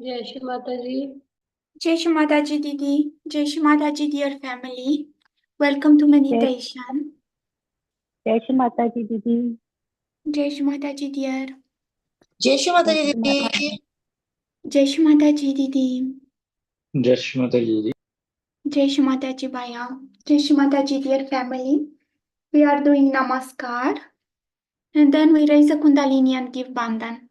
जय श्री माता जी। Jai Shri Mataji Didi, Jai Shri Mataji dear family. Welcome to जय meditation. जय श्री माता जी दीदी। Jai Shri Mataji dear. जय श्री माता जय जी श्री माता दीदी। जी। Jai Shri Mataji Didi. जय श्री माता जी। Jai Shri Mataji Baya. Jai Shri Mataji dear family. We are doing Namaskar and then we raise a Kundalini and give Bandhan.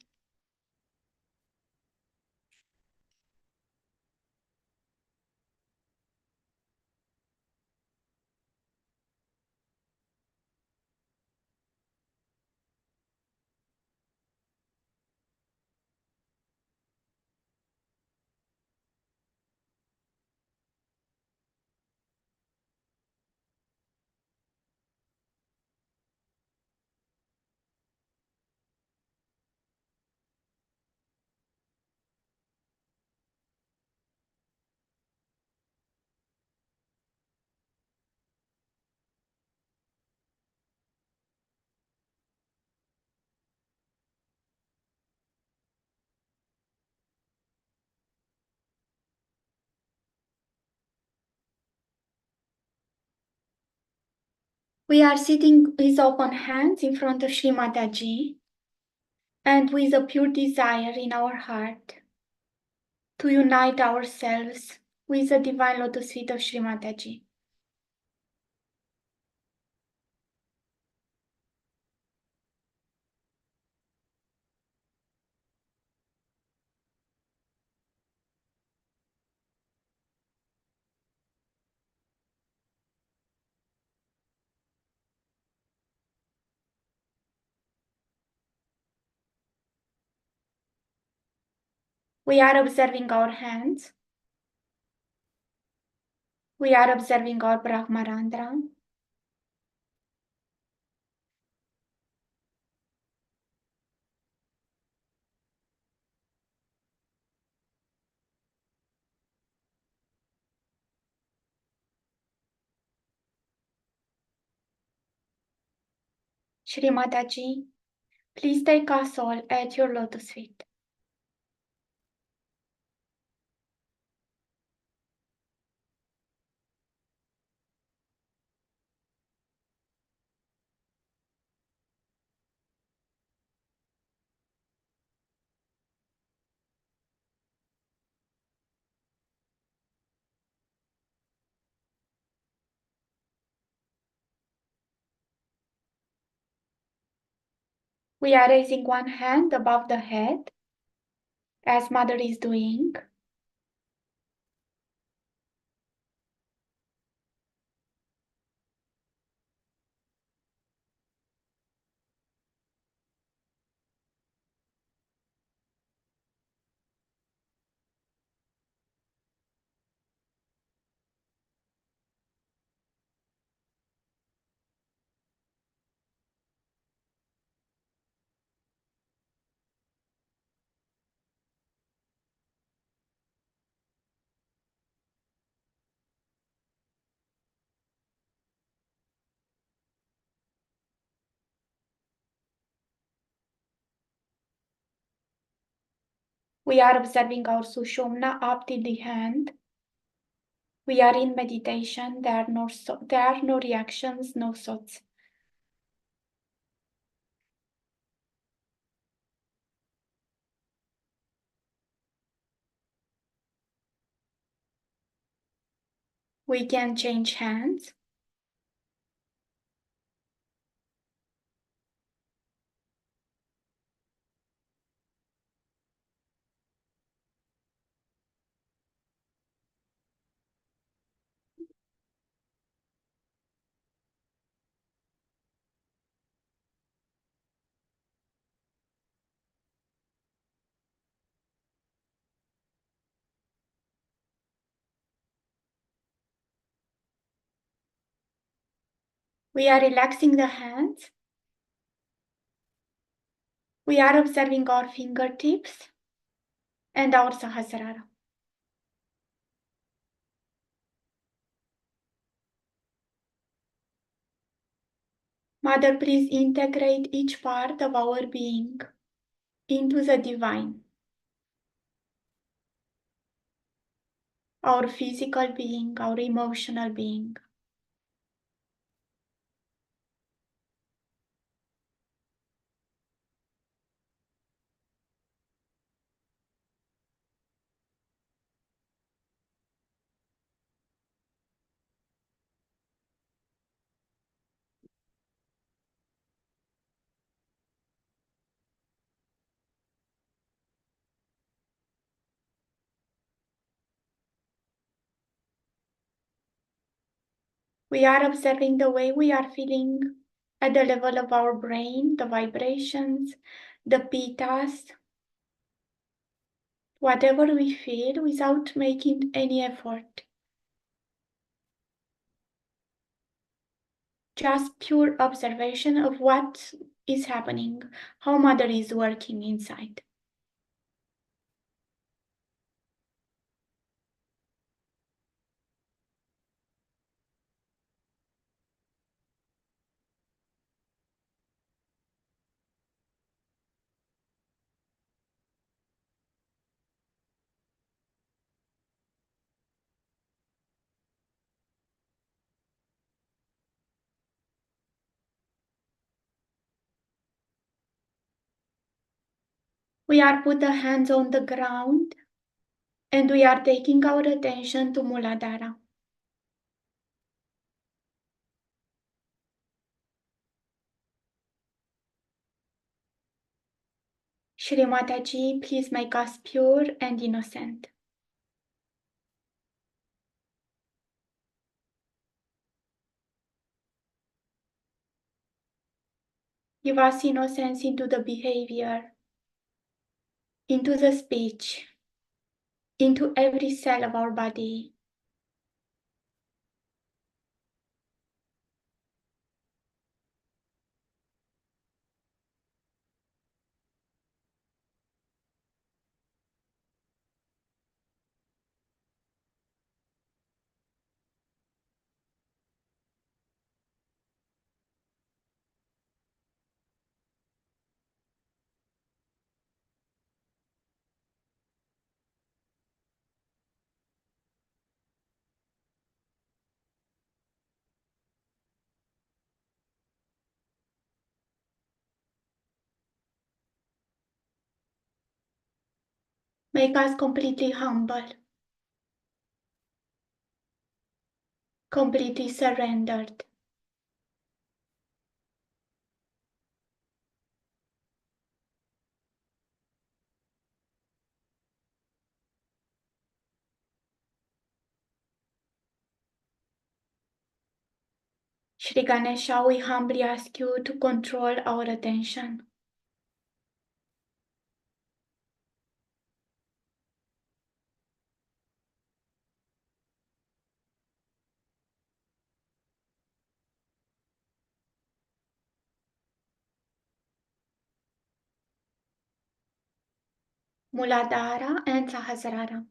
We are sitting with open hands in front of Shri Mataji and with a pure desire in our heart to unite ourselves with the divine lotus feet of Shri Mataji. We are observing our hands. We are observing our Brahmarandra. Shri Mataji, please take us all at your lotus feet. We are raising one hand above the head, as Mother is doing. We are observing our Sushumna up till the hand. We are in meditation. There are no reactions, no thoughts. We can change hands. We are relaxing the hands. We are observing our fingertips and our Sahasrara. Mother, please integrate each part of our being into the divine. our physical being, our emotional being. We are observing the way we are feeling at the level of our brain, the vibrations, the pittas, whatever we feel without making any effort. Just pure observation of what is happening, how Mother is working inside. We are put the hands on the ground and we are taking our attention to Muladhara. Shri Mataji, please make us pure and innocent. Give us innocence into the behavior, into the speech, into every cell of our body. Make us completely humble, completely surrendered. Shri Ganesha, we humbly ask you to control our attention. Muladhara and Sahasrara.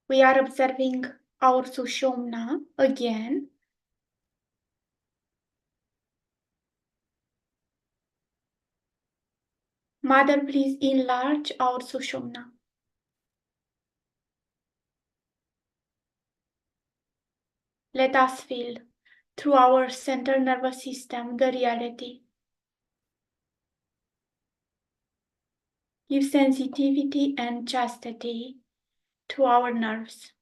We are observing our Sushumna again. Mother, please enlarge our Sushumna. Let us feel through our central nervous system the reality. Give sensitivity and chastity to our nerves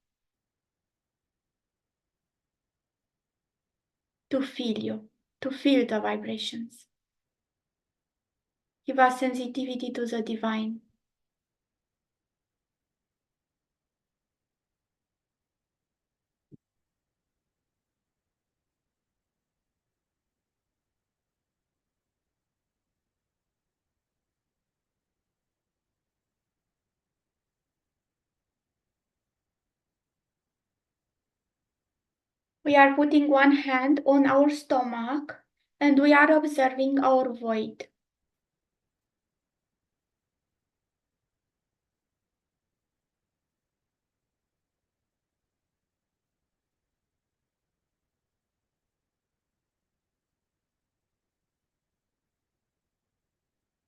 to feel you, to feel the vibrations. Give us sensitivity to the divine. We are putting one hand on our stomach and we are observing our void.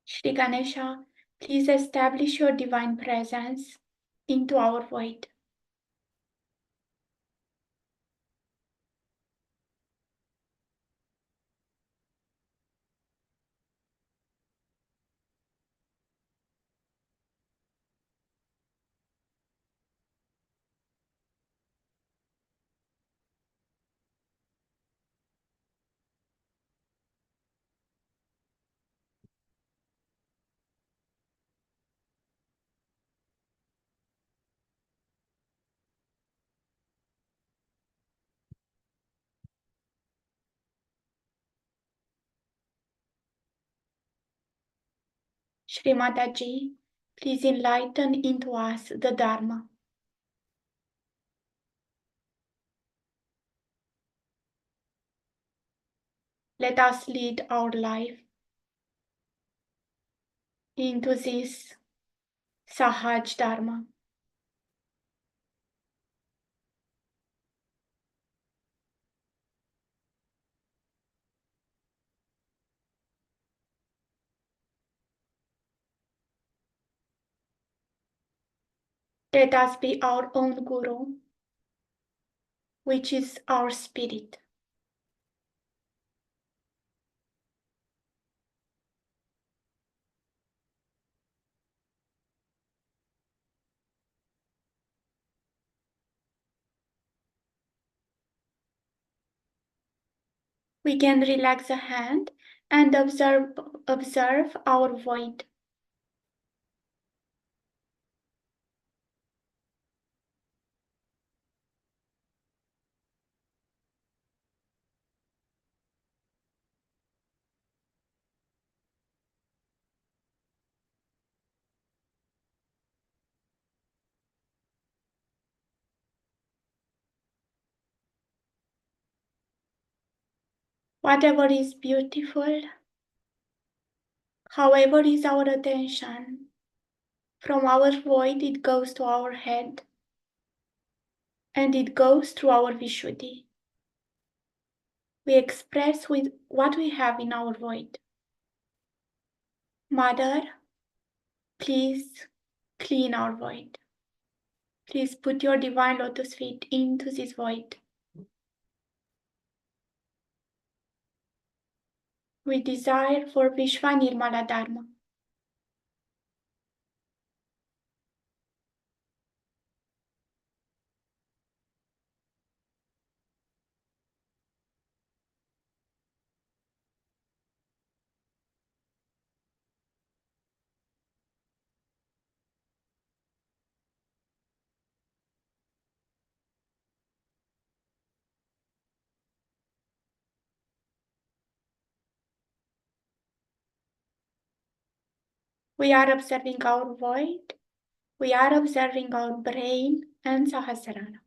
Shri Ganesha, please establish your divine presence into our void. Shri Mataji, please enlighten into us the Dharma. Let us lead our life into this Sahaj Dharma. Let us be our own Guru, which is our spirit. We can relax the hand and observe our void. Whatever is beautiful, however is our attention, from our void it goes to our head and it goes through our Vishuddhi. We express with what we have in our void. Mother, please clean our void. Please put your divine lotus feet into this void. We desire for Vishva Nirmala Dharma. We are observing our void. We are observing our brain and Sahasrara.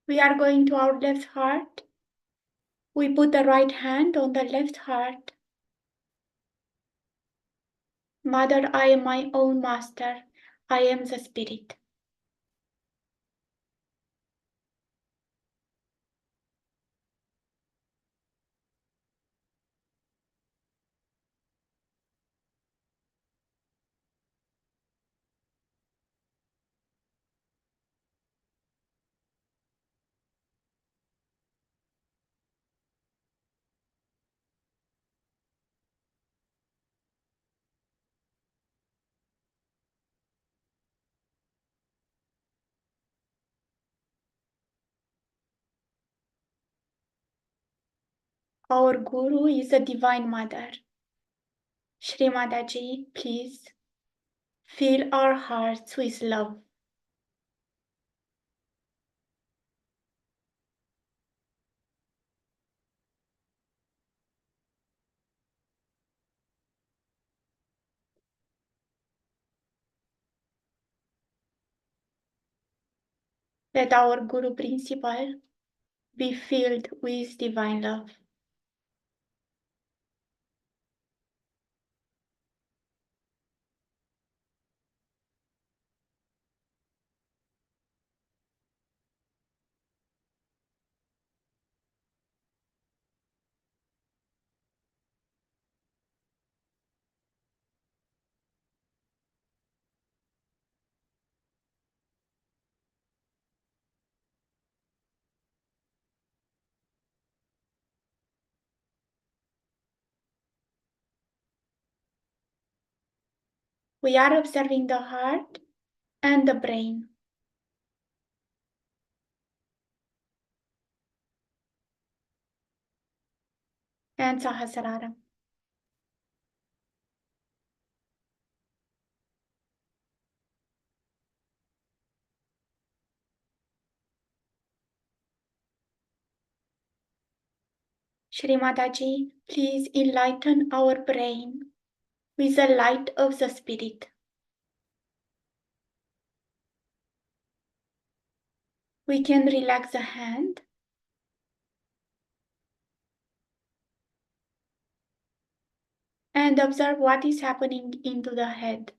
We are going to our left heart. We put the right hand on the left heart. Mother, I am my own master. I am the spirit. Our Guru is the Divine Mother. Shri Mataji, please fill our hearts with love. Let our Guru Principal be filled with divine love. We are observing the heart and the brain. And Sahasrara. Shri Mataji, please enlighten our brain with the light of the Spirit. We can relax the hand and observe what is happening into the head.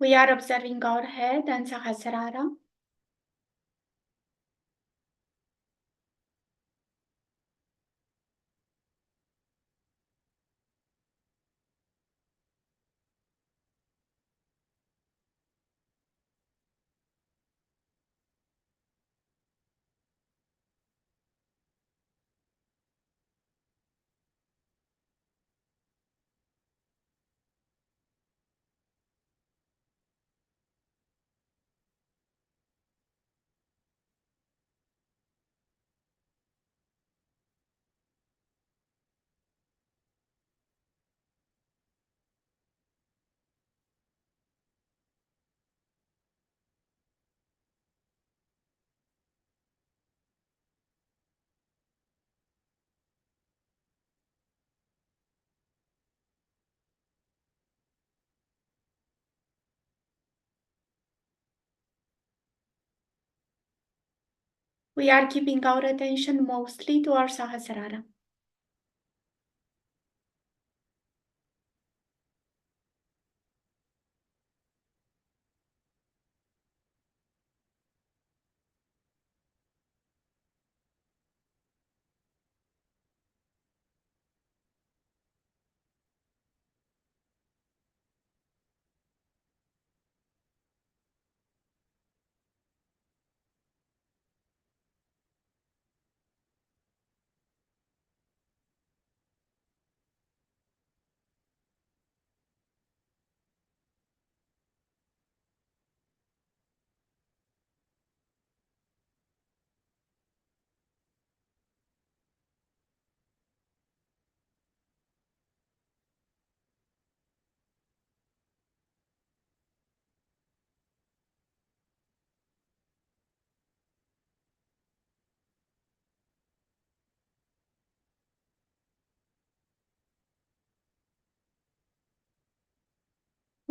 We are observing our head and Sahasrara. We are keeping our attention mostly to our Sahasrara.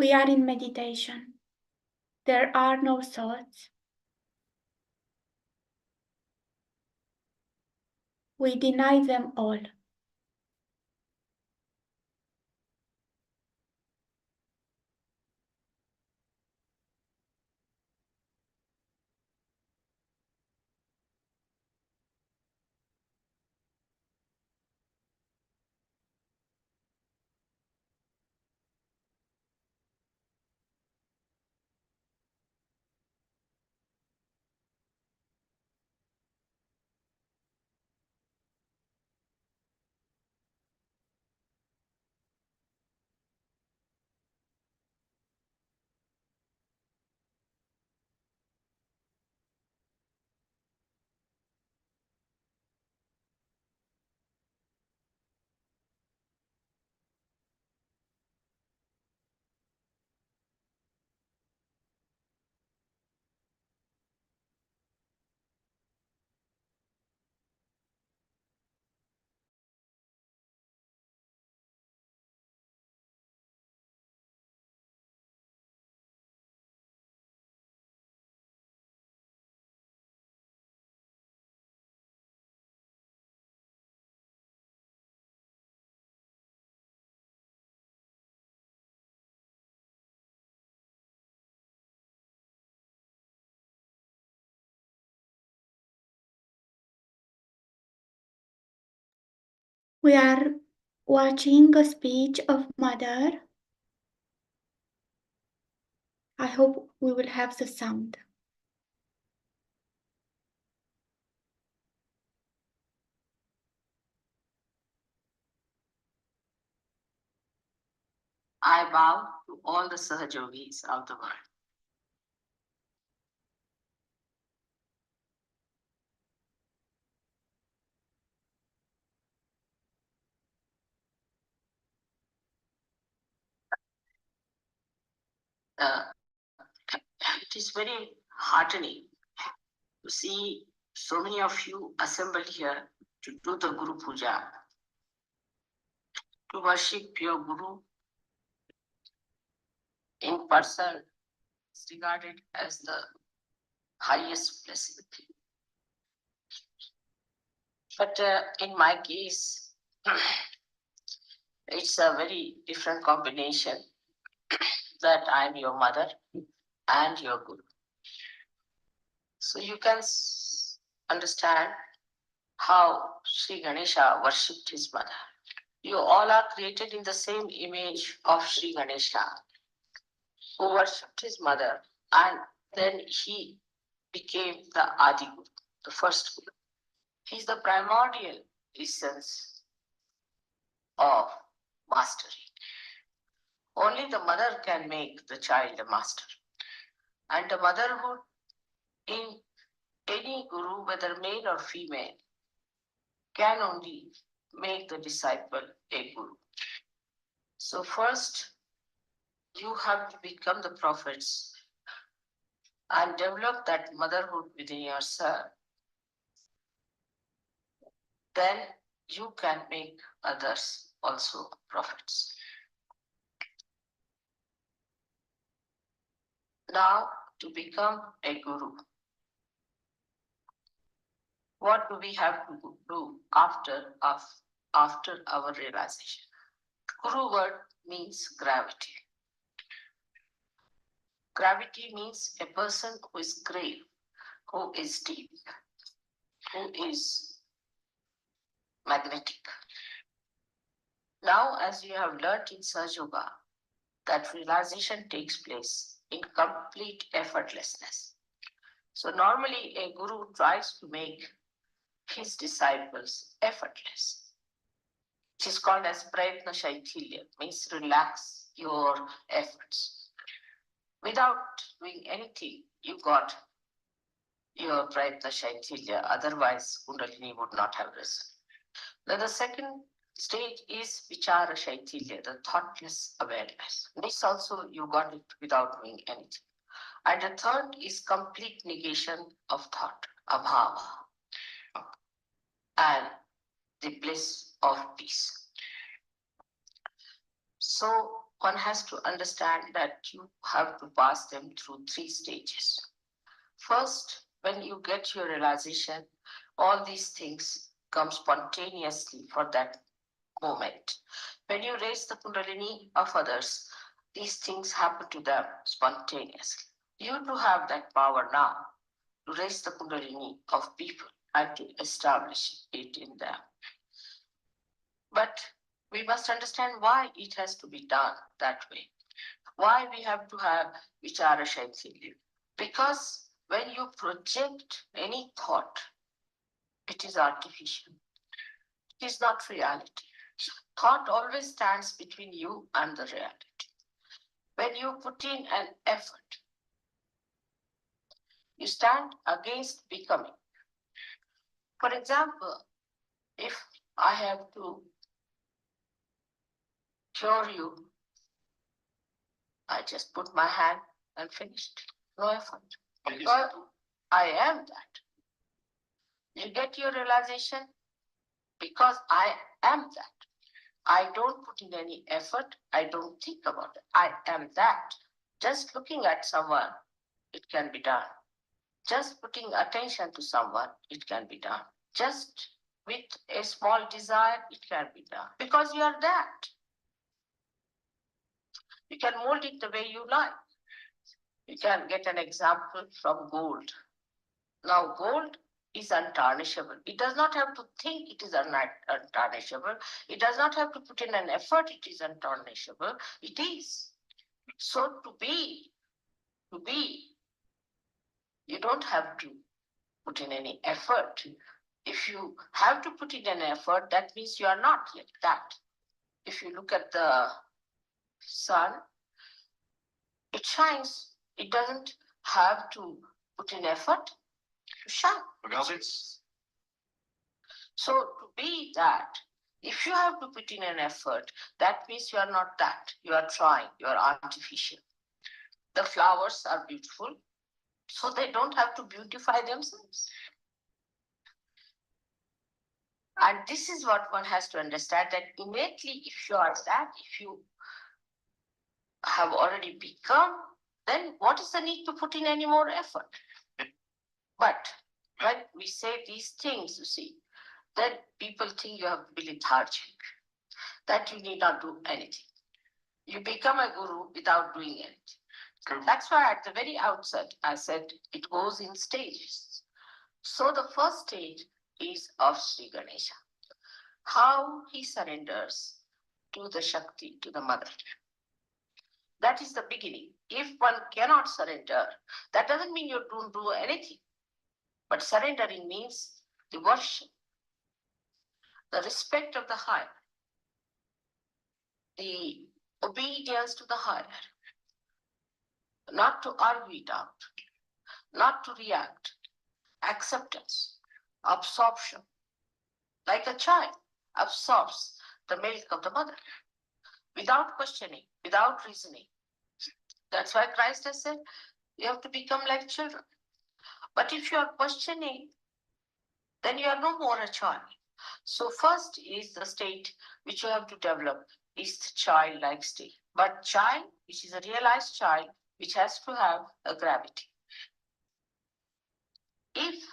We are in meditation. There are no thoughts. We deny them all. We are watching a speech of Mother. I hope we will have the sound. I bow to all the Sahajogis of the world. It is very heartening to see so many of you assembled here to do the Guru Puja, to worship your Guru in person is regarded as the highest blessing. But in my case, it's a very different combination that I'm your mother and your Guru. So you can understand how Sri Ganesha worshipped his mother. You all are created in the same image of Sri Ganesha, who worshipped his mother, and then he became the Adi Guru, the first Guru. He is the primordial essence of mastery. Only the mother can make the child a master. And the motherhood in any guru, whether male or female, can only make the disciple a guru. So first, you have to become the prophets and develop that motherhood within yourself. Then you can make others also prophets. Now, to become a guru, what do we have to do after our realization? Guru word means gravity. Gravity means a person who is great, who is deep, who is magnetic. Now, as you have learnt in Sahaja Yoga, that realization takes place in complete effortlessness. So normally a guru tries to make his disciples effortless. It is called as prayatna shaithilya, means relax your efforts. Without doing anything, you got your prayatna shaithilya, otherwise Kundalini would not have risen. Then the second stage is vichara shaithilya, the thoughtless awareness. This also you got it without doing anything. And the third is complete negation of thought, abhava, and the bliss of peace. So one has to understand that you have to pass them through three stages. First, when you get your realization, all these things come spontaneously for that moment. When you raise the Kundalini of others, these things happen to them spontaneously. You do have that power now to raise the Kundalini of people and to establish it in them. But we must understand why it has to be done that way. Why we have to have Vichara Shaithilya. Because when you project any thought, it is artificial. It is not reality. Thought always stands between you and the reality. When you put in an effort, you stand against becoming. For example, if I have to cure you, I just put my hand and finished. No effort. Because I am that. You get your realization because I am that. I don't put in any effort. I don't think about it. I am that. Just looking at someone, it can be done. Just putting attention to someone, it can be done. Just with a small desire, it can be done. Because you are that. You can mold it the way you like. You can get an example from gold. Now, gold is untarnishable. It does not have to think it is untarnishable. It does not have to put in an effort, it is untarnishable. It is. So to be, you don't have to put in any effort. If you have to put in an effort, that means you are not like that. If you look at the sun, it shines. It doesn't have to put in effort to shine. So to be that, if you have to put in an effort, that means you are not that. You are trying, you are artificial. The flowers are beautiful, so they don't have to beautify themselves. And this is what one has to understand, that innately, if you are that, if you have already become, then what is the need to put in any more effort? But when we say these things, you see, then people think you have to be lethargic, that you need not do anything. You become a guru without doing anything. That's why at the very outset, I said it goes in stages. So the first stage is of Sri Ganesha, how he surrenders to the Shakti, to the mother. That is the beginning. If one cannot surrender, that doesn't mean you don't do anything. But surrendering means devotion, the respect of the higher, the obedience to the higher, not to argue it out, not to react, acceptance, absorption, like a child absorbs the milk of the mother without questioning, without reasoning. That's why Christ has said, you have to become like children. But if you are questioning, then you are no more a child. So first is the state which you have to develop is the childlike state. But child, which is a realized child, which has to have a gravity. If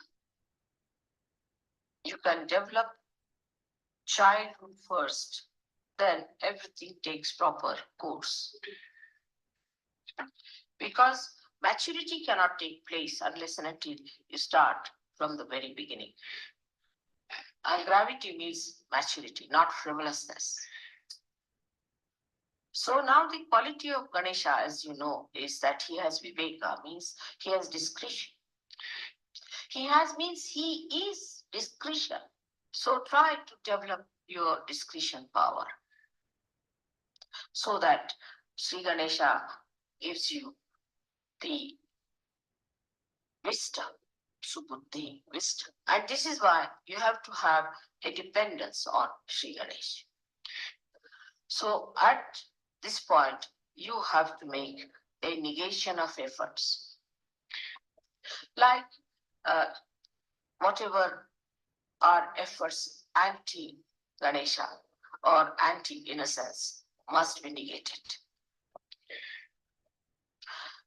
you can develop childhood first, then everything takes proper course. Because maturity cannot take place unless and until you start from the very beginning. And gravity means maturity, not frivolousness. So now the quality of Ganesha, as you know, is that he has viveka, means he has discretion. He has means he is discretion. So try to develop your discretion power so that Sri Ganesha gives you the wisdom, subuddhi, wisdom. And this is why you have to have a dependence on Sri Ganesha. So at this point, you have to make a negation of efforts. Like whatever are efforts anti-Ganesha or anti-innocence must be negated.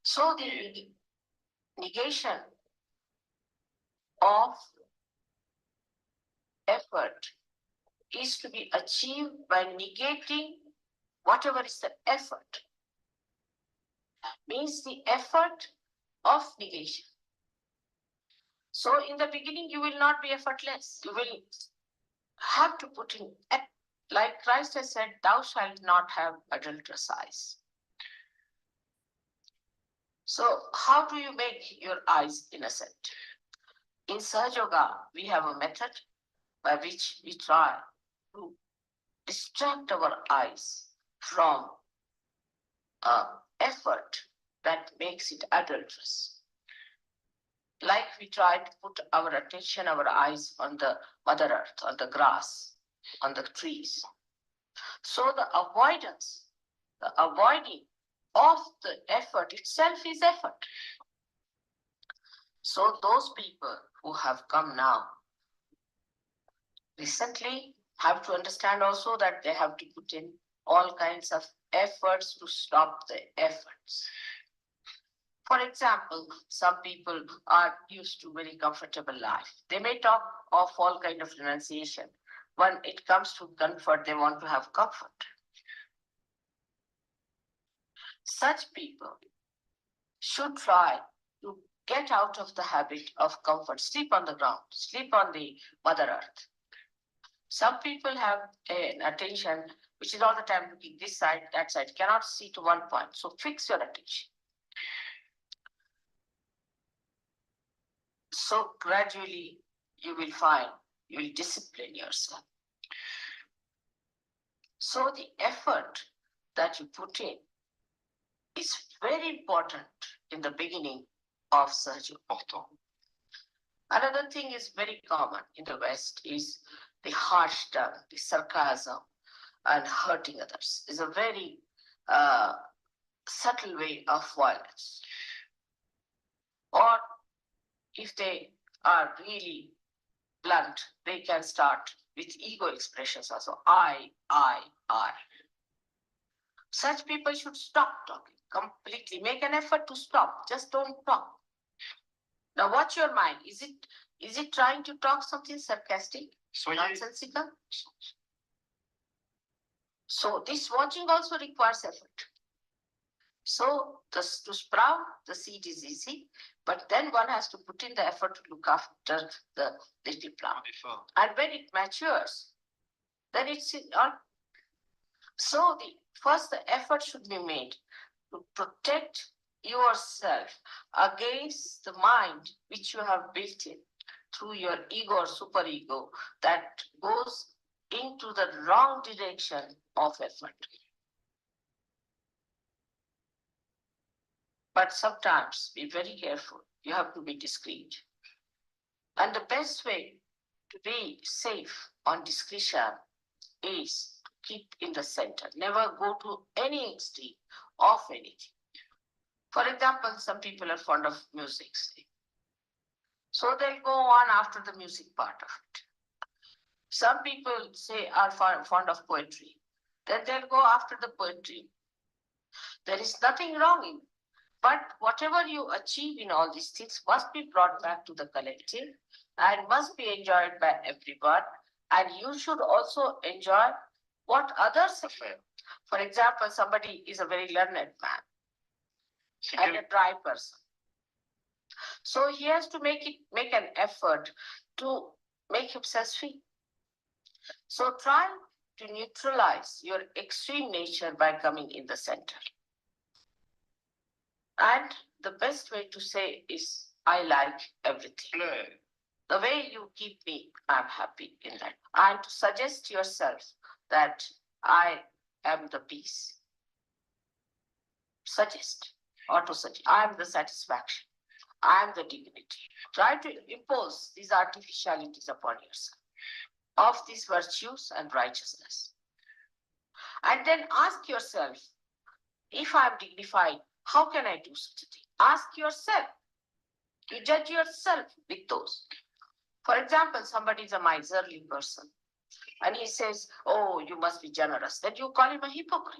So the negation of effort is to be achieved by negating whatever is the effort. Means the effort of negation. So in the beginning, you will not be effortless. You will have to put in, like Christ has said, thou shalt not have adulterous eyes. So how do you make your eyes innocent? In Sahaja Yoga, we have a method by which we try to distract our eyes from effort that makes it adulterous. Like we try to put our attention, our eyes on the Mother Earth, on the grass, on the trees. So the avoidance, the avoiding of the effort itself is effort. So those people who have come now recently have to understand also that they have to put in all kinds of efforts to stop the efforts. For example, some people are used to very comfortable life. They may talk of all kind of renunciation. When it comes to comfort, they want to have comfort. Such people should try to get out of the habit of comfort. Sleep on the ground, sleep on the Mother Earth. Some people have an attention which is all the time looking this side, that side, cannot see to one point. So fix your attention. So gradually you will find you will discipline yourself. So the effort that you put in is very important in the beginning of Sahaja Bhakti. Another thing is very common in the West is the harsh tongue, the sarcasm, and hurting others. Is a very subtle way of violence. Or if they are really blunt, they can start with ego expressions also. I. Such people should stop talking completely. Make an effort to stop. Just don't talk. Now watch your mind. Is it trying to talk something sarcastic, nonsensical? So this watching also requires effort. So to sprout the seed is easy, but then one has to put in the effort to look after the little plant. And when it matures, then it's on. So the effort should be made to protect yourself against the mind which you have built in through your ego or superego that goes into the wrong direction of effort. But sometimes be very careful. You have to be discreet. And the best way to be safe on discretion is to keep in the center. Never go to any extreme of anything. For example, some people are fond of music, say. So they'll go on after the music part of it. Some people say are fond of poetry. Then they'll go after the poetry. There is nothing wrong in it. But whatever you achieve in all these things must be brought back to the collective and must be enjoyed by everyone. And you should also enjoy what others have. For example, somebody is a very learned man and a dry person. So he has to make an effort to make himself free. So try to neutralize your extreme nature by coming in the center. And the best way to say is, I like everything. The way you keep me, I'm happy in that. And to suggest yourself that I am the peace. Suggest or to suggest, I am the satisfaction. I am the dignity. Try to impose these artificialities upon yourself of these virtues and righteousness. And then ask yourself, if I'm dignified, how can I do such a thing? Ask yourself. You judge yourself with those. For example, somebody is a miserly person and he says, oh, you must be generous. Then you call him a hypocrite.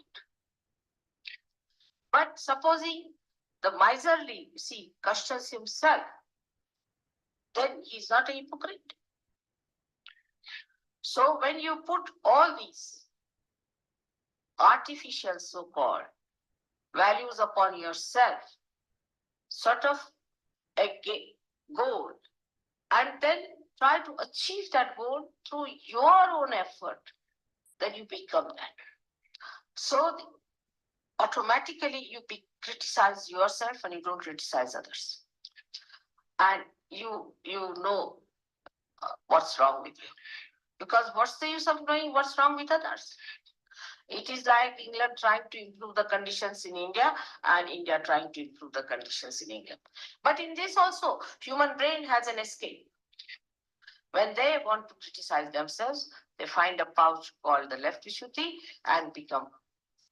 But supposing the miserly, questions himself, then he's not a hypocrite. So when you put all these artificial so-called values upon yourself, sort of a goal, and then try to achieve that goal through your own effort, then you become that. So automatically you criticize yourself and you don't criticize others. And you know what's wrong with you. Because what's the use of knowing what's wrong with others? It is like England trying to improve the conditions in India and India trying to improve the conditions in England. But in this also, human brain has an escape. When they want to criticize themselves, they find a pouch called the left Vishuddhi and become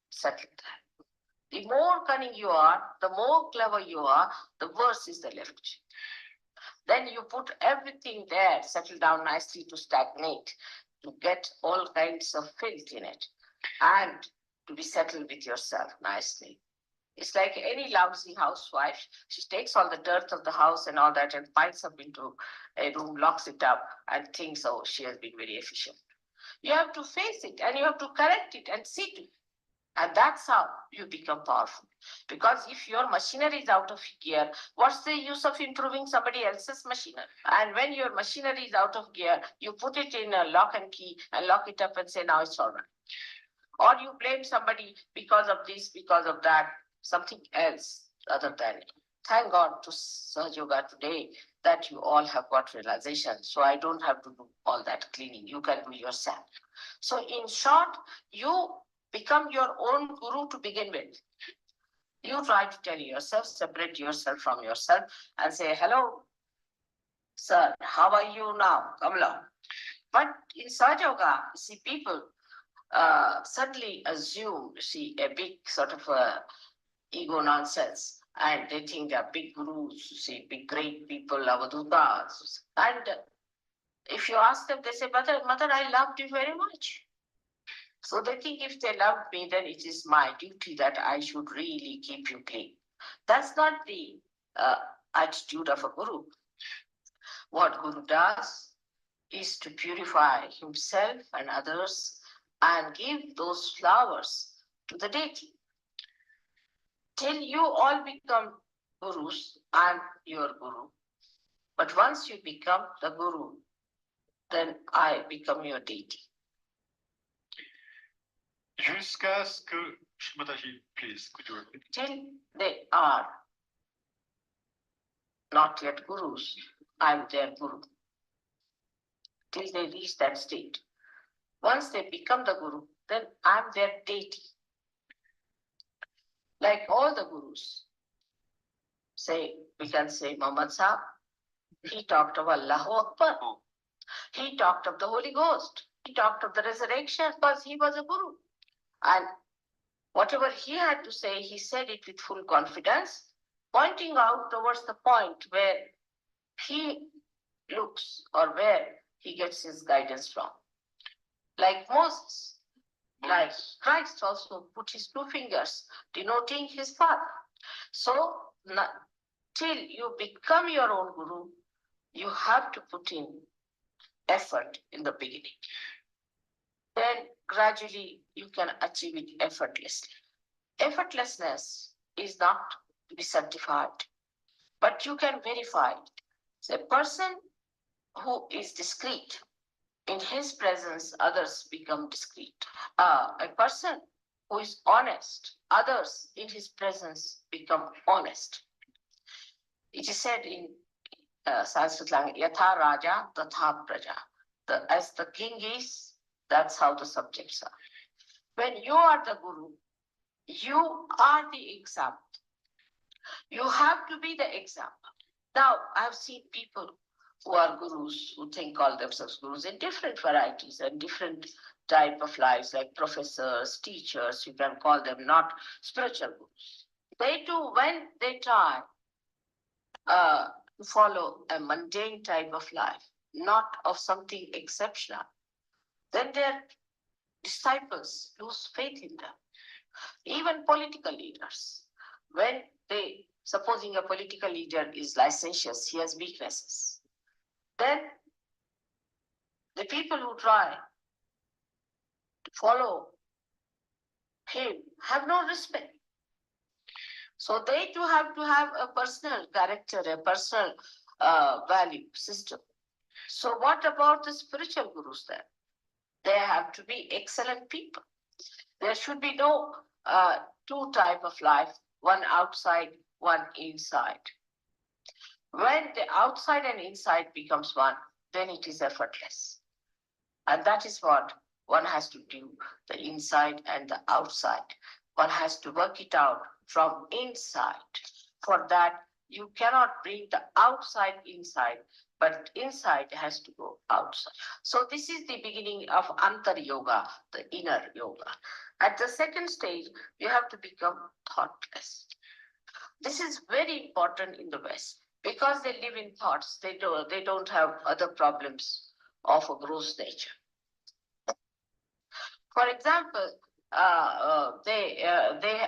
settled there. The more cunning you are, the more clever you are, the worse is the left Vishuddhi. Then you put everything there, settle down nicely to stagnate, to get all kinds of filth in it, and to be settled with yourself nicely. It's like any lousy housewife. She takes all the dirt of the house and all that and piles up into a room, locks it up, and thinks, oh, she has been very efficient. You have to face it and you have to correct it and see to it. And that's how you become powerful. Because if your machinery is out of gear, what's the use of improving somebody else's machinery? And when your machinery is out of gear, you put it in a lock and key and lock it up and say, now it's all right. Or you blame somebody because of this, because of that, something else other than it. Thank God to Sahaja Yoga today that you all have got realization. So I don't have to do all that cleaning. You can do yourself. So in short, you become your own guru to begin with. You try to tell yourself, separate yourself from yourself and say, hello, sir, how are you now? Come along. But in Sahaja Yoga, see, people suddenly assume, see, a big sort of ego nonsense. And they think they're big gurus, see, big great people, avadutas. And if you ask them, they say, mother, I loved you very much. So they think if they love me, then it is my duty that I should really keep you clean. That's not the attitude of a guru. What guru does is to purify himself and others and give those flowers to the deity. Till you all become gurus, I'm your guru. But once you become the guru, then I become your deity. Jusqu'à ce que, Mataji, please, could you repeat? Till they are not yet gurus, I'm their guru. Till they reach that state. Once they become the guru, then I'm their deity. Like all the gurus. Say, we can say Muhammad Sahib, he talked of Allahu Akbar. He talked of the Holy Ghost. He talked of the resurrection because he was a guru. And whatever he had to say, he said it with full confidence, pointing out towards the point where he looks or where he gets his guidance from. Like Moses, like Christ also put his two fingers, denoting his path. So, till you become your own guru, you have to put in effort in the beginning. Then gradually you can achieve it effortlessly. Effortlessness is not to be certified, but you can verify it. So a person who is discreet, in his presence, others become discreet. A person who is honest, others in his presence become honest. It is said in Sanskrit language, Yatha Raja Tatha Praja. As the king is, that's how the subjects are. When you are the guru, you are the example. You have to be the example. Now, I've seen people who are gurus, who call themselves gurus in different varieties and different type of lives, like professors, teachers, you can call them, not spiritual gurus. They too, when they try to follow a mundane type of life, not of something exceptional, then their disciples lose faith in them. Even political leaders, when they, supposing a political leader is licentious, he has weaknesses, then the people who try to follow him have no respect. So they too have to have a personal character, a personal value system. So what about the spiritual gurus then? They have to be excellent people. There should be no two type of life, one outside, one inside. When the outside and inside becomes one, then it is effortless. And that is what one has to do, the inside and the outside. One has to work it out from inside. For that, you cannot bring the outside inside, but inside has to go outside. So this is the beginning of Antar Yoga, the inner yoga. At the second stage, you have to become thoughtless. This is very important in the West because they live in thoughts. They don't have other problems of a gross nature. For example, they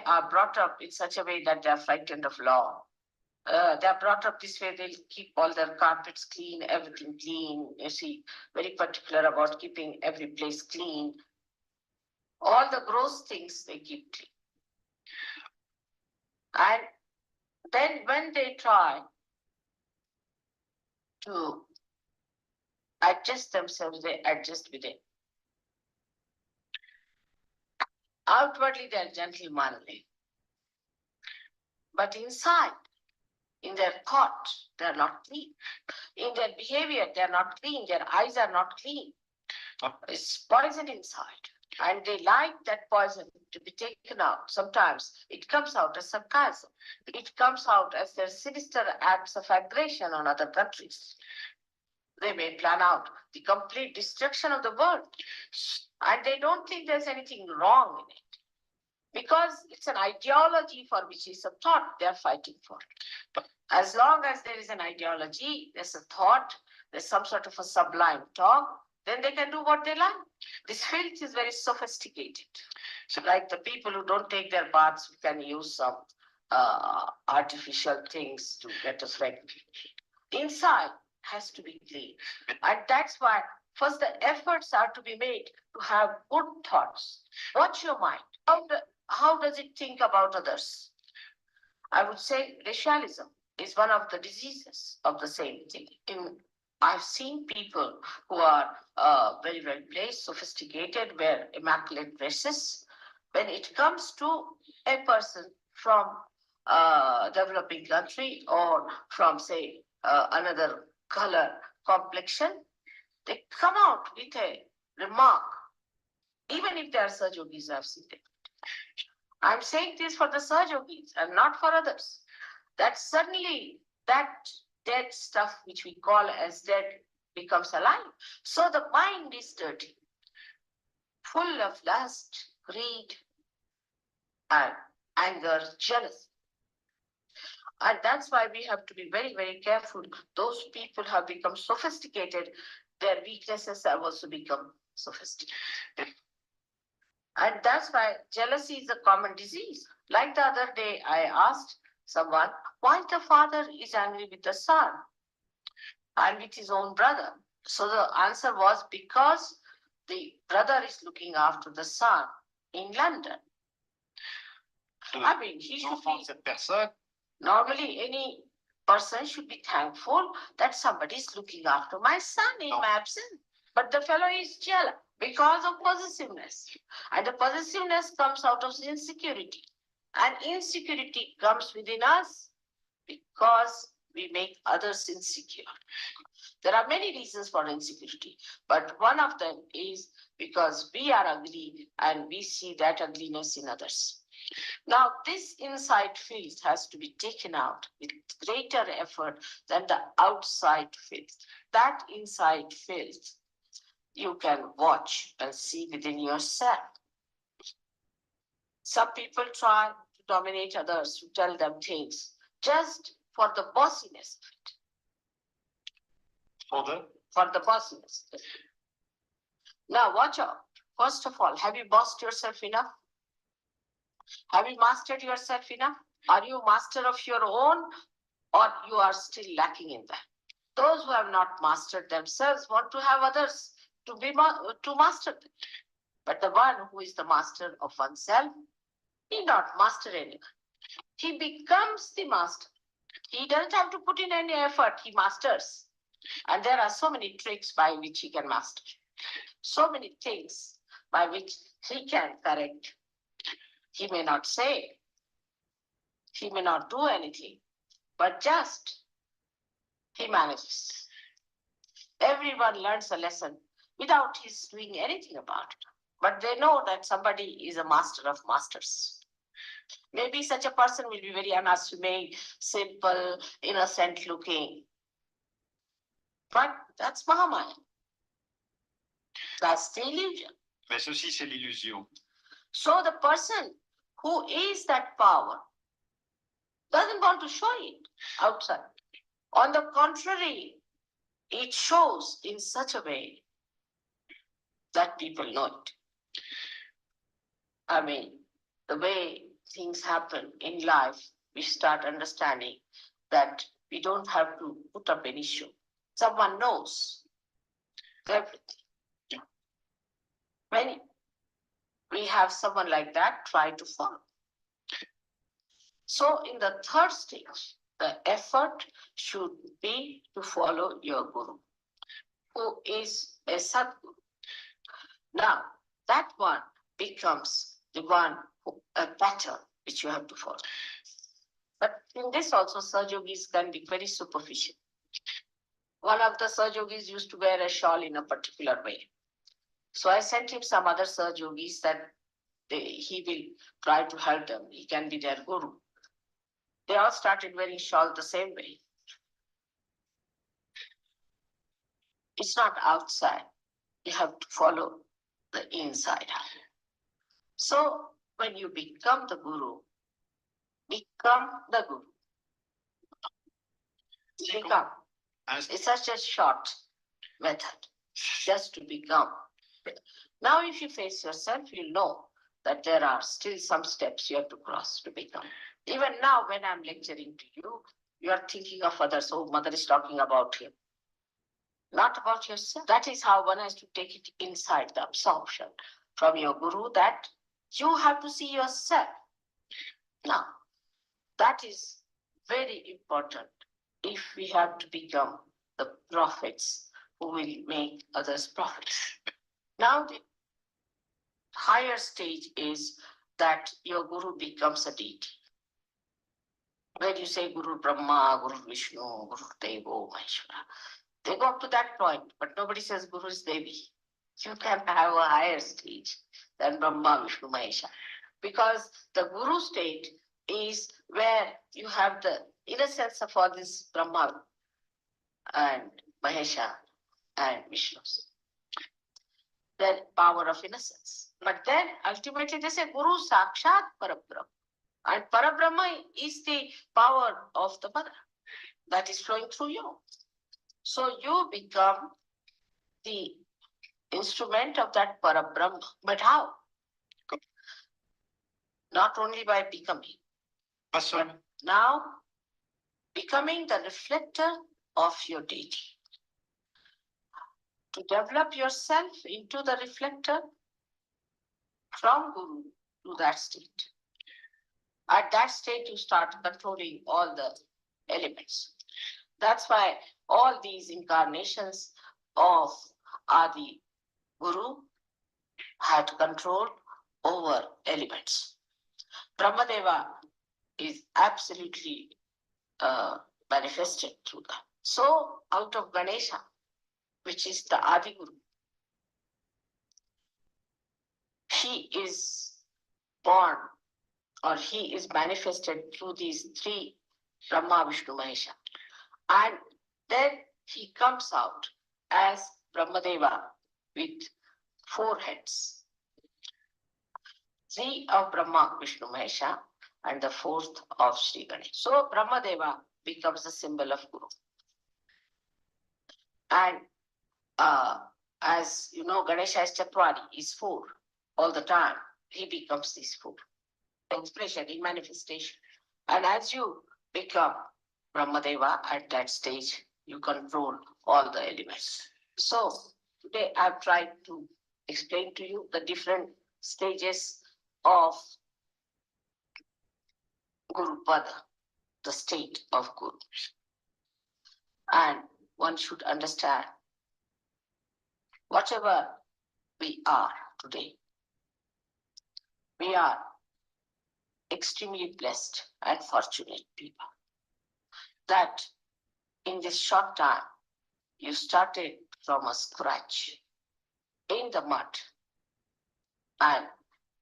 are brought up in such a way that they are frightened of law. They are brought up this way, they'll keep all their carpets clean, everything clean. You see, very particular about keeping every place clean. All the gross things they keep clean. And then when they try to adjust themselves, they adjust with it. Outwardly, they are gentlemanly. But inside, in their thought, they are not clean. In their behavior, they are not clean. Their eyes are not clean. It's poison inside. And they like that poison to be taken out. Sometimes it comes out as sarcasm. It comes out as their sinister acts of aggression on other countries. They may plan out the complete destruction of the world. And they don't think there's anything wrong in it. Because it's an ideology for which is a thought they're fighting for. As long as there is an ideology, there's a thought, there's some sort of a sublime talk, then they can do what they like. This filth is very sophisticated. So like the people who don't take their baths, we can use some artificial things to get us ready. Inside has to be clean. And that's why first the efforts are to be made to have good thoughts. Watch your mind. How does it think about others? I would say racialism is one of the diseases of the same thing. I've seen people who are very well placed, sophisticated, wear immaculate dresses. When it comes to a person from a developing country or from, say, another color complexion, they come out with a remark, even if they are Sajogis, I've seen them. I'm saying this for the Sajogis and not for others. That suddenly that dead stuff which we call as dead becomes alive. So the mind is dirty, full of lust, greed, and anger, jealousy. And that's why we have to be very, very careful. Those people have become sophisticated. Their weaknesses have also become sophisticated. And that's why jealousy is a common disease. Like the other day, I asked someone why the father is angry with the son and with his own brother. So the answer was because the brother is looking after the son in London. I mean, he should be, normally any person should be thankful that somebody is looking after my son in my absence. But the fellow is jealous because of possessiveness. And the possessiveness comes out of insecurity. And insecurity comes within us because we make others insecure. There are many reasons for insecurity, but one of them is because we are ugly and we see that ugliness in others. Now, this inside filth has to be taken out with greater effort than the outside filth. That inside filth you can watch and see within yourself. Some people try to dominate others, to tell them things just for the bossiness of it. For the bossiness. Now watch out. First of all, have you bossed yourself enough? Have you mastered yourself enough? Are you master of your own, or you are still lacking in that? Those who have not mastered themselves want to have others to master them. But the one who is the master of oneself, he need not master anyone. He becomes the master. He doesn't have to put in any effort, he masters. And there are so many tricks by which he can master. So many things by which he can correct. He may not say, he may not do anything, but just he manages. Everyone learns a lesson without his doing anything about it. But they know that somebody is a master of masters. Maybe such a person will be very unassuming, simple, innocent looking. But that's Mahamaya. That's the illusion. Mais ceci, c'est l'illusion. So the person who is that power doesn't want to show it outside. On the contrary, it shows in such a way that people know it. I mean, the way things happen in life, we start understanding that we don't have to put up any show. Someone knows everything. we have someone like that, try to follow. So in the third stage, the effort should be to follow your guru, who is a Sadguru. Now, that one becomes the one, a pattern which you have to follow. But in this also, Sahajogis can be very superficial. One of the Sahajogis used to wear a shawl in a particular way. So I sent him some other Sahajogis that he will try to help them. He can be their guru. They all started wearing shawl the same way. It's not outside. You have to follow the inside. So when you become the guru, become the guru. Become. It's such a short method just to become. Now, if you face yourself, you'll know that there are still some steps you have to cross to become. Even now, when I'm lecturing to you, you are thinking of others. Oh, mother is talking about him. Not about yourself. That is how one has to take it inside, the absorption from your guru, that you have to see yourself. Now, that is very important if we have to become the prophets who will make others prophets. Now, the higher stage is that your guru becomes a deity. When you say Guru Brahma, Guru Vishnu, Guru Devo Maheshwara, they go up to that point, but nobody says Guru is Devi. You can have a higher stage than Brahma, Vishnu, Mahesha. Because the Guru state is where you have the innocence of all this Brahma and Mahesha and Vishnu's. The power of innocence. But then ultimately they say Guru Sakshat Parabrahma. And Parabrahma is the power of the mother that is flowing through you. So you become the instrument of that Parabrahma. But how? Not only by becoming, but now becoming the reflector of your deity. To develop yourself into the reflector from Guru to that state. At that state, you start controlling all the elements. That's why all these incarnations of Adi Guru had control over elements. Brahmadeva is absolutely manifested through that. So out of Ganesha, which is the Adi Guru, he is born or he is manifested through these three Brahma, Vishnu, Mahesha. And then he comes out as Brahmadeva with 4 heads. 3 of Brahma, Vishnu, Mahesha, and the 4th of Sri Ganesha. So Brahmadeva becomes the symbol of Guru. And as you know, Ganesha is Chatwari, is 4 all the time. He becomes these 4. Expression in manifestation. And as you become Brahmadeva at that stage, you control all the elements. So today I've tried to explain to you the different stages of Guru Pada, the state of Guru. And one should understand whatever we are today, we are extremely blessed and fortunate people that in this short time you started from a scratch in the mud and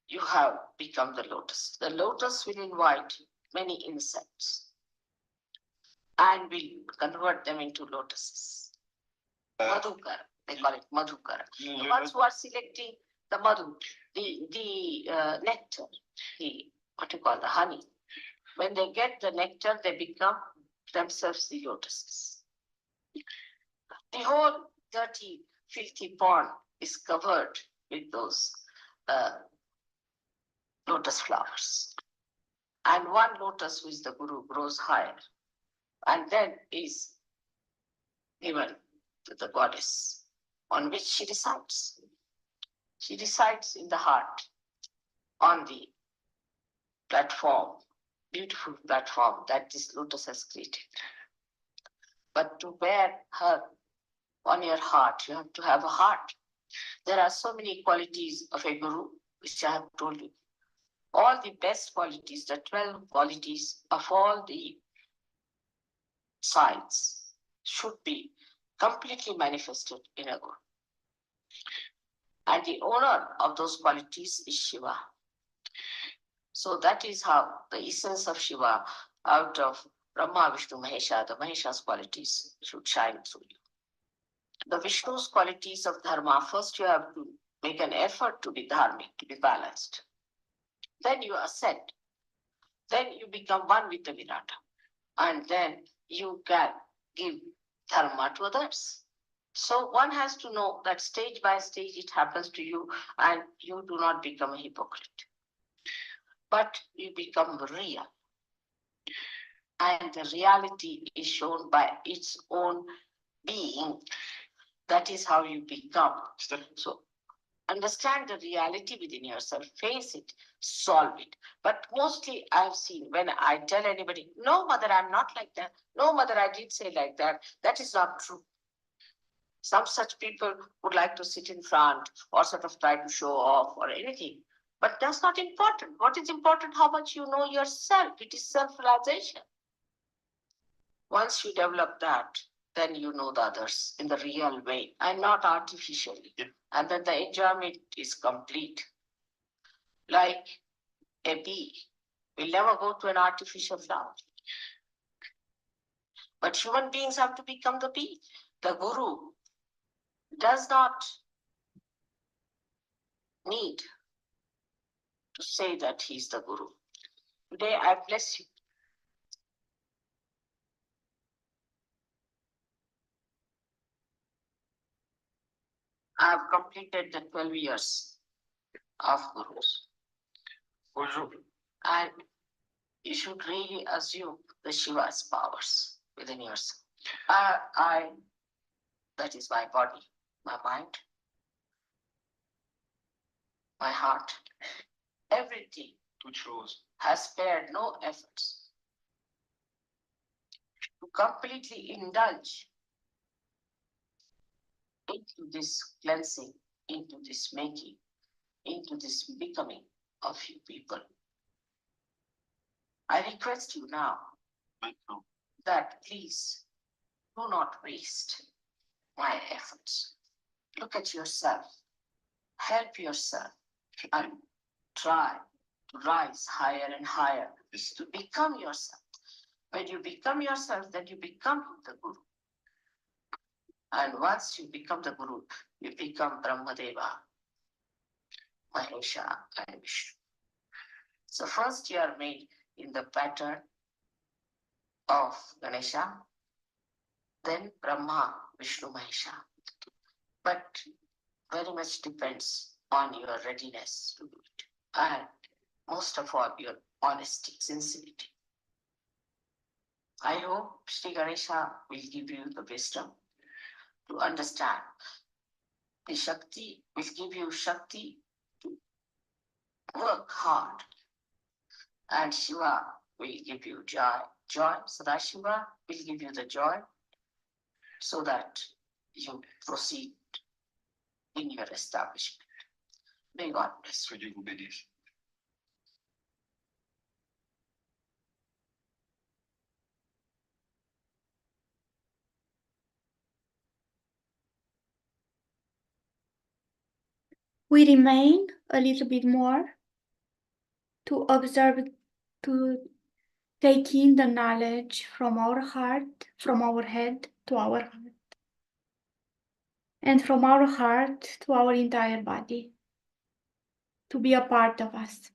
you have become the lotus. The lotus will invite many insects and will convert them into lotuses. Madhukar, they call it Madhukar. The ones who are selecting the Madhu, the nectar, the honey. When they get the nectar, they become themselves the lotuses. The whole dirty, filthy pond is covered with those lotus flowers. And one lotus, who is the Guru, grows higher and then is given to the goddess on which she resides. She resides in the heart on the platform, beautiful platform that this lotus has created. But to bear her on your heart, you have to have a heart. There are so many qualities of a guru, which I have told you. All the best qualities, the 12 qualities of all the signs should be completely manifested in a guru. And the owner of those qualities is Shiva. So that is how the essence of Shiva out of Brahma, Vishnu, Mahesha, the Mahesha's qualities should shine through you. The Vishnu's qualities of dharma, first you have to make an effort to be dharmic, to be balanced. Then you ascend. Then you become one with the Virata. And then you can give dharma to others. So one has to know that stage by stage it happens to you and you do not become a hypocrite. But you become real. And the reality is shown by its own being. That is how you become. So understand the reality within yourself, face it, solve it. But mostly I've seen when I tell anybody, no, mother, I'm not like that. No, mother, I did say like that. That is not true. Some such people would like to sit in front or sort of try to show off or anything. But that's not important. What is important, how much you know yourself. It is self-realization. Once you develop that, then you know the others in the real way and not artificially. Yeah. And then the enjoyment is complete. Like a bee will never go to an artificial flower. But human beings have to become the bee. The guru does not need to say that he's the guru. Today I bless you. I have completed the 12 years of gurus. Bonjour. And you should really assume the Shiva's powers within yourself. That is my body, my mind, my heart, everything Toute chose. has spared no efforts to completely indulge into this cleansing, into this making, into this becoming of you people. I request you now Maintenant. that please do not waste my efforts. Look at yourself, help yourself, and try to rise higher and higher, is to become yourself. When you become yourself, then you become the Guru. And once you become the Guru, you become Brahmadeva, Mahesha, and Vishnu. So first you are made in the pattern of Ganesha, then Brahma, Vishnu, Mahesha. But very much depends on your readiness to do it. And most of all, your honesty, sincerity. I hope Sri Ganesha will give you the wisdom to understand. The Shakti will give you Shakti to work hard. And Shiva will give you joy. Sadashiva will give you the joy so that you proceed in your establishment. May God bless you. Que Dieu vous bénisse. We remain a little bit more to observe, to take in the knowledge from our heart, from our head to our heart, and from our heart to our entire body, to be a part of us.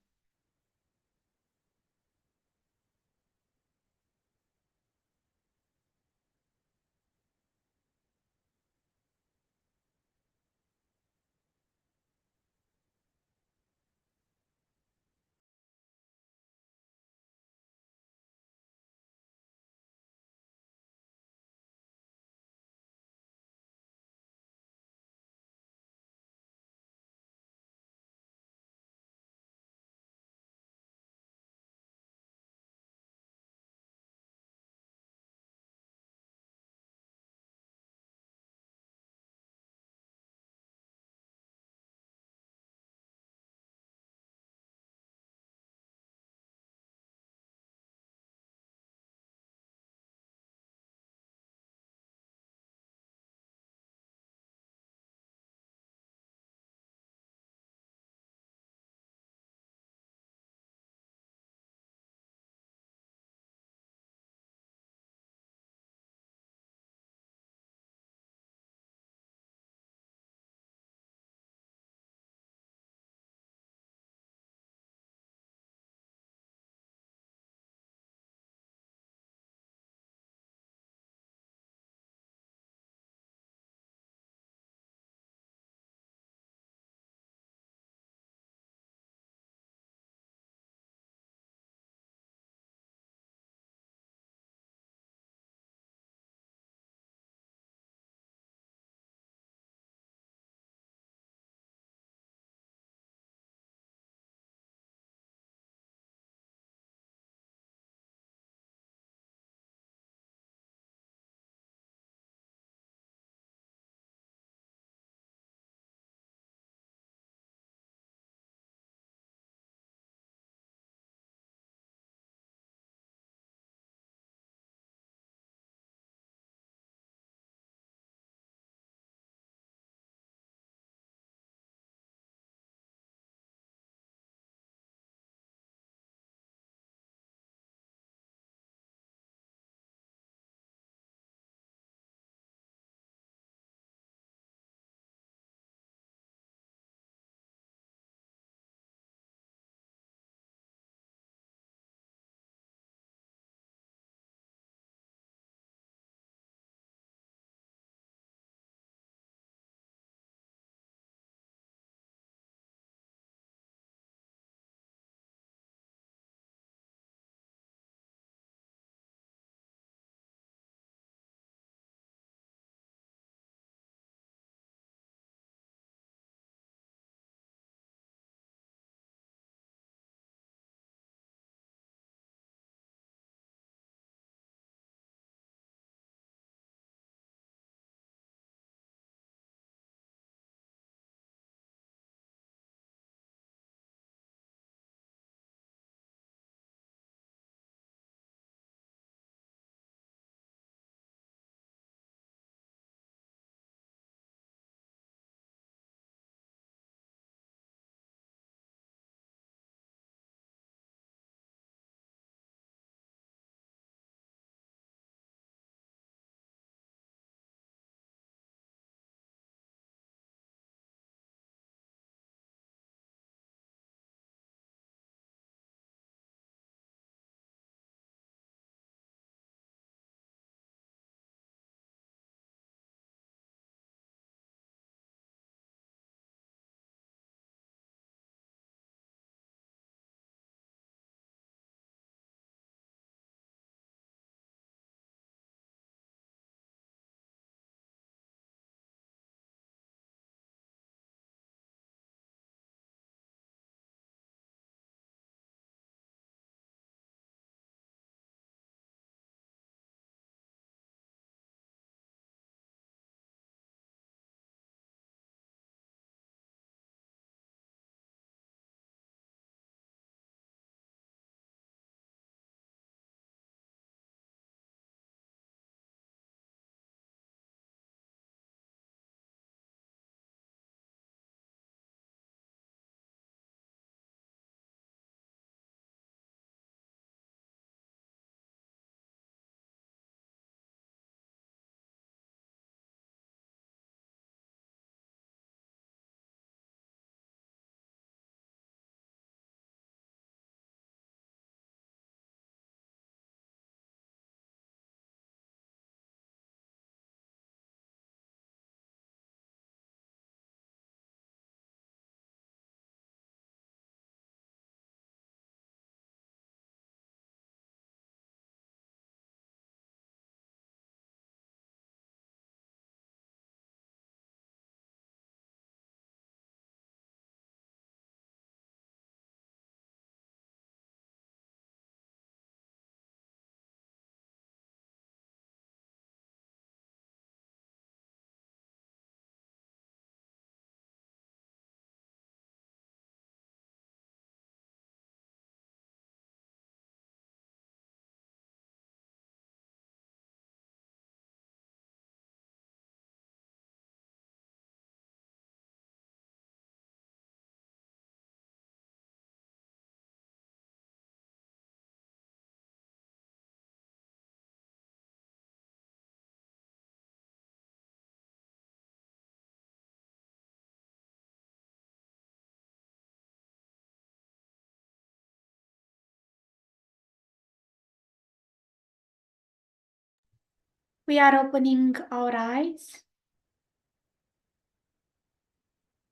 We are opening our eyes.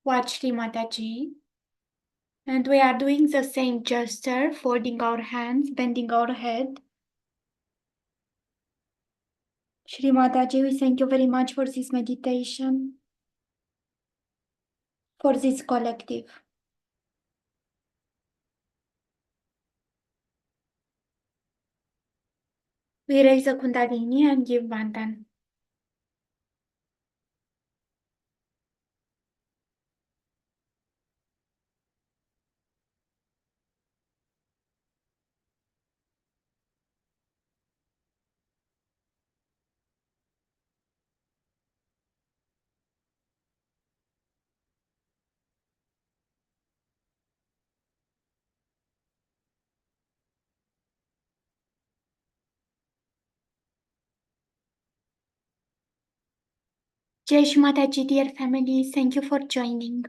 Watch Shri Mataji. And we are doing the same gesture, folding our hands, bending our head. Shri Mataji, we thank you very much for this meditation, for this collective. We raise the Kundalini and give Bandhan. Jai Shri Mataji, dear family, thank you for joining.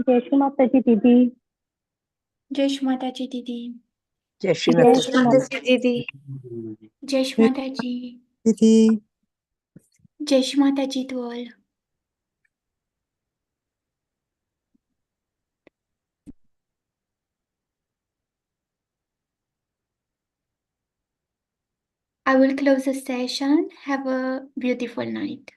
जय श्री माता जी दीदी Jai Shri Mataji, Didi. जय श्री जय माता श्री माता दीदी Jai Shri Mataji. दीदी Jai Shri Mataji to all. I will close the session. Have a beautiful night.